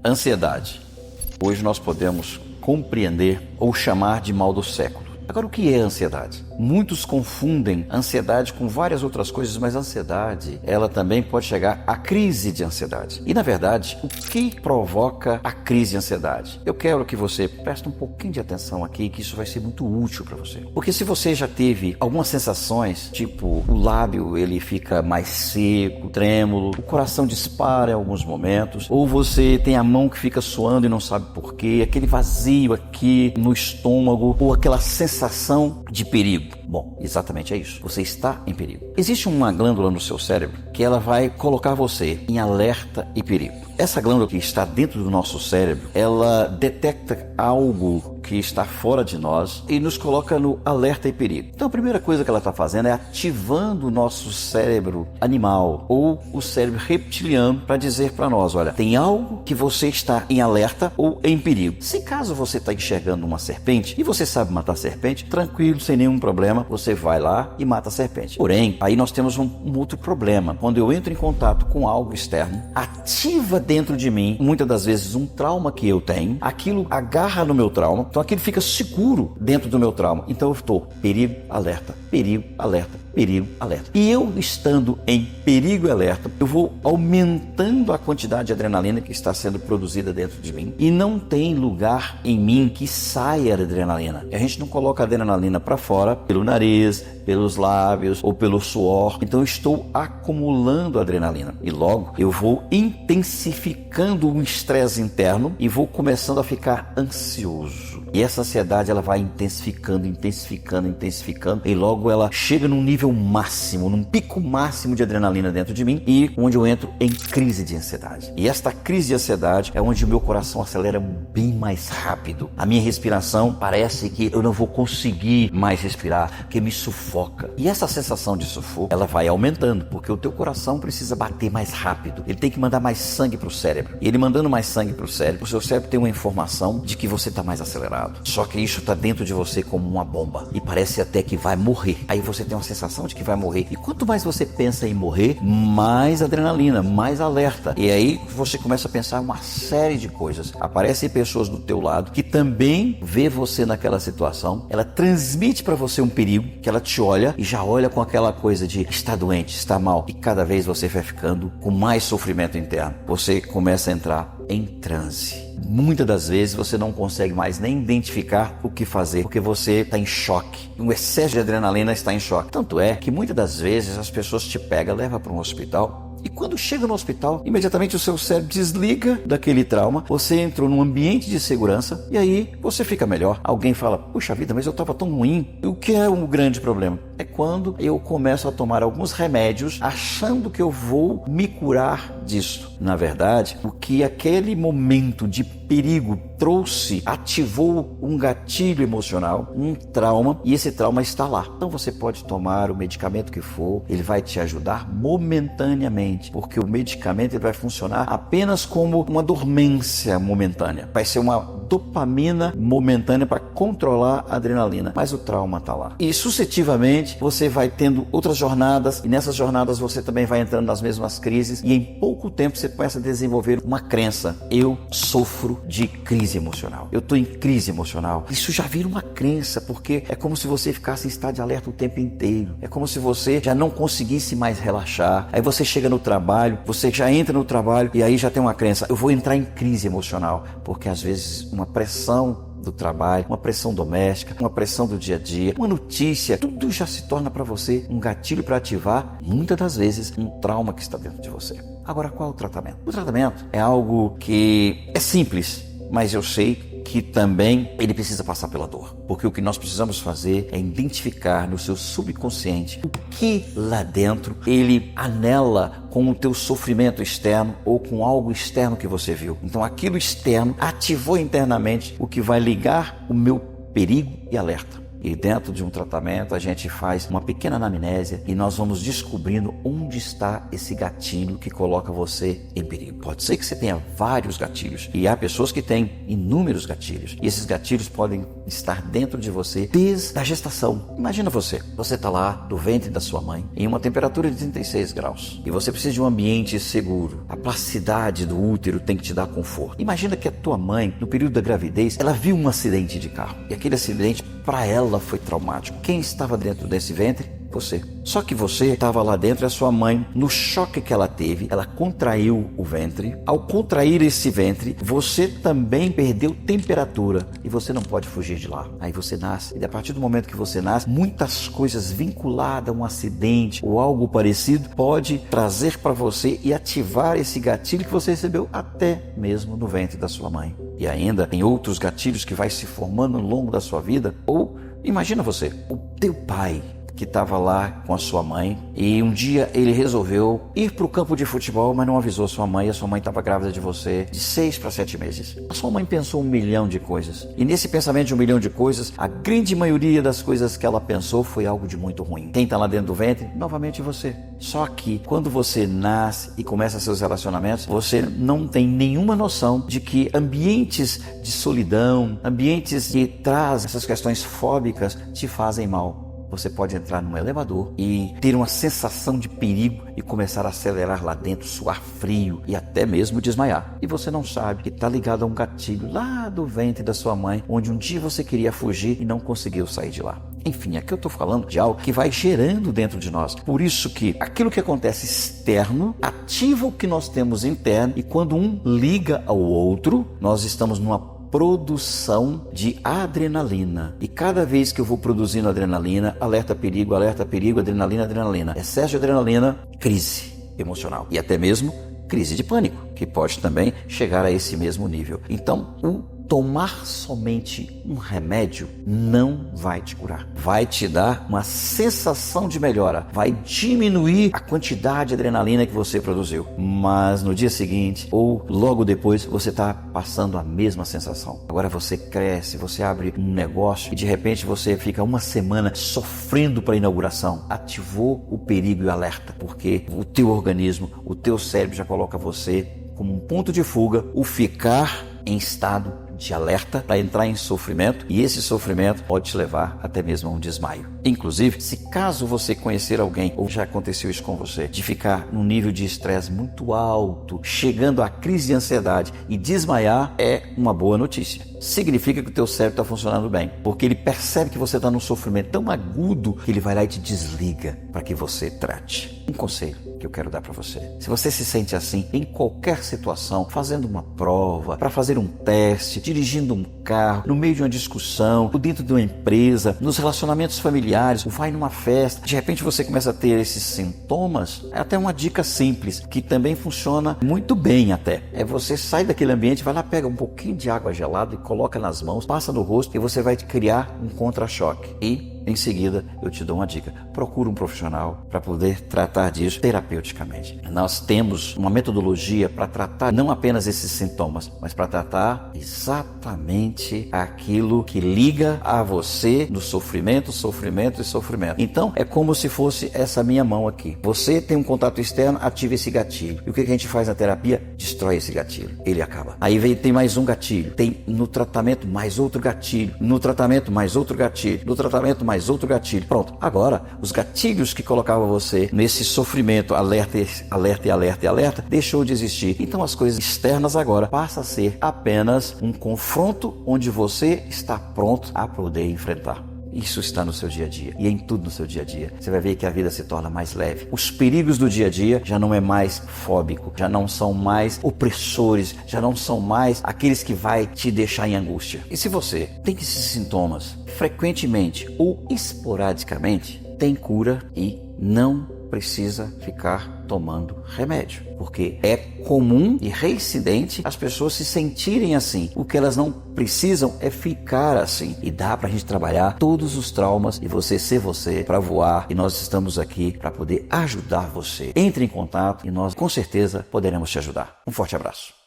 Ansiedade. Hoje nós podemos compreender ou chamar de mal do século. Agora, o que é ansiedade? Muitos confundem ansiedade com várias outras coisas, mas a ansiedade, ela também pode chegar à crise de ansiedade. E, na verdade, o que provoca a crise de ansiedade? Eu quero que você preste um pouquinho de atenção aqui, que isso vai ser muito útil para você. Porque se você já teve algumas sensações, tipo o lábio ele fica mais seco, trêmulo, o coração dispara em alguns momentos, ou você tem a mão que fica suando e não sabe por quê, aquele vazio aqui no estômago, ou aquela sensação de perigo. Bom, exatamente é isso. Você está em perigo. Existe uma glândula no seu cérebro que ela vai colocar você em alerta e perigo. Essa glândula que está dentro do nosso cérebro, ela detecta algo que está fora de nós e nos coloca no alerta e perigo. Então a primeira coisa que ela está fazendo é ativando o nosso cérebro animal ou o cérebro reptiliano para dizer para nós, olha, tem algo que você está em alerta ou em perigo. Se caso você está enxergando uma serpente e você sabe matar serpente, tranquilo, sem nenhum problema, você vai lá e mata a serpente. Porém, aí nós temos um outro problema. Quando eu entro em contato com algo externo, ativa dentro de mim, muitas das vezes, um trauma que eu tenho, aquilo agarra no meu trauma, então aquilo fica seguro dentro do meu trauma. Então eu estou perigo, alerta, perigo, alerta, perigo, alerta. E eu estando em perigo e alerta, eu vou aumentando a quantidade de adrenalina que está sendo produzida dentro de mim e não tem lugar em mim que saia a adrenalina. A gente não coloca a adrenalina para fora pelo nariz, pelos lábios ou pelo suor. Então eu estou acumulando adrenalina e logo eu vou intensificando o estresse interno e vou começando a ficar ansioso. E essa ansiedade ela vai intensificando e logo ela chega num nível máximo, num pico máximo de adrenalina dentro de mim e onde eu entro em crise de ansiedade. E esta crise de ansiedade é onde o meu coração acelera bem mais rápido. A minha respiração parece que eu não vou conseguir mais respirar, porque me sufoca. E essa sensação de sufoco, ela vai aumentando, porque o teu coração precisa bater mais rápido. Ele tem que mandar mais sangue para o cérebro. E ele mandando mais sangue para o cérebro, o seu cérebro tem uma informação de que você está mais acelerado. Só que isso está dentro de você como uma bomba e parece até que vai morrer. Aí você tem uma sensação de que vai morrer. E quanto mais você pensa em morrer, mais adrenalina, mais alerta. E aí você começa a pensar uma série de coisas. Aparecem pessoas do teu lado que também vê você naquela situação. Ela transmite para você um perigo, que ela te olha e já olha com aquela coisa de está doente, está mal. E cada vez você vai ficando com mais sofrimento interno. Você começa a entrar em transe. Muitas das vezes você não consegue mais nem identificar o que fazer, porque você está em choque. Um excesso de adrenalina está em choque. Tanto é que muitas das vezes as pessoas te pegam, levam para um hospital. E quando chega no hospital, imediatamente o seu cérebro desliga daquele trauma, você entrou num ambiente de segurança e aí você fica melhor. Alguém fala, puxa vida, mas eu estava tão ruim. O que é um grande problema? É quando eu começo a tomar alguns remédios achando que eu vou me curar disso. Na verdade, o que aquele momento de perigo trouxe, ativou um gatilho emocional, um trauma, e esse trauma está lá. Então você pode tomar o medicamento que for, ele vai te ajudar momentaneamente, porque o medicamento ele vai funcionar apenas como uma dormência momentânea. Vai ser uma dopamina momentânea para controlar a adrenalina, mas o trauma está lá. E sucessivamente você vai tendo outras jornadas, e nessas jornadas você também vai entrando nas mesmas crises, e em pouco tempo você começa a desenvolver uma crença: eu sofro de crise emocional, eu estou em crise emocional. Isso já vira uma crença, porque é como se você ficasse em estado de alerta o tempo inteiro, é como se você já não conseguisse mais relaxar. Aí você chega no trabalho, você já entra no trabalho e aí já tem uma crença: eu vou entrar em crise emocional, porque às vezes uma pressão do trabalho, uma pressão doméstica, uma pressão do dia a dia, uma notícia, tudo já se torna para você um gatilho para ativar, muitas das vezes, um trauma que está dentro de você. Agora, qual é o tratamento? O tratamento é algo que é simples, mas eu sei que também ele precisa passar pela dor, porque o que nós precisamos fazer é identificar no seu subconsciente o que lá dentro ele anela com o teu sofrimento externo ou com algo externo que você viu. Então aquilo externo ativou internamente o que vai ligar o meu perigo e alerta. E dentro de um tratamento a gente faz uma pequena anamnésia e nós vamos descobrindo onde está esse gatilho que coloca você em perigo. Pode ser que você tenha vários gatilhos e há pessoas que têm inúmeros gatilhos. E esses gatilhos podem estar dentro de você desde a gestação. Imagina você está lá do ventre da sua mãe em uma temperatura de 36 graus e você precisa de um ambiente seguro. A plasticidade do útero tem que te dar conforto. Imagina que a tua mãe, no período da gravidez, ela viu um acidente de carro e aquele acidente para ela foi traumático. Quem estava dentro desse ventre? Você. Só que você estava lá dentro e a sua mãe, no choque que ela teve, ela contraiu o ventre. Ao contrair esse ventre, você também perdeu temperatura e você não pode fugir de lá. Aí você nasce e a partir do momento que você nasce, muitas coisas vinculadas a um acidente ou algo parecido pode trazer para você e ativar esse gatilho que você recebeu até mesmo no ventre da sua mãe. E ainda tem outros gatilhos que vai se formando ao longo da sua vida. Ou imagina você, o teu pai que estava lá com a sua mãe e um dia ele resolveu ir para o campo de futebol, mas não avisou a sua mãe e a sua mãe estava grávida de você de 6 para 7 meses. A sua mãe pensou 1 milhão de coisas e nesse pensamento de 1 milhão de coisas, a grande maioria das coisas que ela pensou foi algo de muito ruim. Quem está lá dentro do ventre? Novamente você. Só que quando você nasce e começa seus relacionamentos, você não tem nenhuma noção de que ambientes de solidão, ambientes que trazem essas questões fóbicas te fazem mal. Você pode entrar num elevador e ter uma sensação de perigo e começar a acelerar lá dentro, suar frio e até mesmo desmaiar. E você não sabe que está ligado a um gatilho lá do ventre da sua mãe, onde um dia você queria fugir e não conseguiu sair de lá. Enfim, aqui eu estou falando de algo que vai gerando dentro de nós. Por isso que aquilo que acontece externo ativa o que nós temos interno e quando um liga ao outro, nós estamos numa produção de adrenalina. E cada vez que eu vou produzindo adrenalina, alerta, perigo, adrenalina, adrenalina. Excesso de adrenalina, crise emocional. E até mesmo crise de pânico, que pode também chegar a esse mesmo nível. Então, tomar somente um remédio não vai te curar. Vai te dar uma sensação de melhora. Vai diminuir a quantidade de adrenalina que você produziu. Mas no dia seguinte ou logo depois você está passando a mesma sensação. Agora você cresce, você abre um negócio e de repente você fica 1 semana sofrendo para a inauguração. Ativou o perigo e o alerta. Porque o teu organismo, o teu cérebro já coloca você como um ponto de fuga, o ficar em estado de alerta para entrar em sofrimento e esse sofrimento pode te levar até mesmo a um desmaio. Inclusive, se caso você conhecer alguém ou já aconteceu isso com você, de ficar num nível de estresse muito alto, chegando à crise de ansiedade e desmaiar, é uma boa notícia. Significa que o teu cérebro está funcionando bem, porque ele percebe que você está num sofrimento tão agudo que ele vai lá e te desliga para que você trate. Um conselho que eu quero dar para você: se você se sente assim em qualquer situação, fazendo uma prova, para fazer um teste, dirigindo um carro, no meio de uma discussão, dentro de uma empresa, nos relacionamentos familiares, vai numa festa, de repente você começa a ter esses sintomas, é até uma dica simples, que também funciona muito bem até. É você sai daquele ambiente, vai lá, pega um pouquinho de água gelada e coloca nas mãos, passa no rosto e você vai criar um contra-choque. E em seguida, eu te dou uma dica: procura um profissional para poder tratar disso terapeuticamente. Nós temos uma metodologia para tratar não apenas esses sintomas, mas para tratar exatamente aquilo que liga a você no sofrimento, sofrimento e sofrimento. Então, é como se fosse essa minha mão aqui. Você tem um contato externo, ativa esse gatilho. E o que a gente faz na terapia? Destrói esse gatilho. Ele acaba. Aí tem mais um gatilho. Tem no tratamento mais outro gatilho. No tratamento mais outro gatilho. No tratamento mais outro gatilho. Pronto. Agora, os gatilhos que colocavam você nesse sofrimento, alerta, alerta, alerta, alerta, deixou de existir. Então as coisas externas agora passam a ser apenas um confronto onde você está pronto a poder enfrentar. Isso está no seu dia a dia e em tudo no seu dia a dia. Você vai ver que a vida se torna mais leve. Os perigos do dia a dia já não é mais fóbico, já não são mais opressores, já não são mais aqueles que vai te deixar em angústia. E se você tem esses sintomas frequentemente ou esporadicamente, tem cura e não precisa ficar tomando remédio, porque é comum e reincidente as pessoas se sentirem assim. O que elas não precisam é ficar assim, e dá pra gente trabalhar todos os traumas e você ser você para voar, e nós estamos aqui para poder ajudar você. Entre em contato e nós com certeza poderemos te ajudar. Um forte abraço.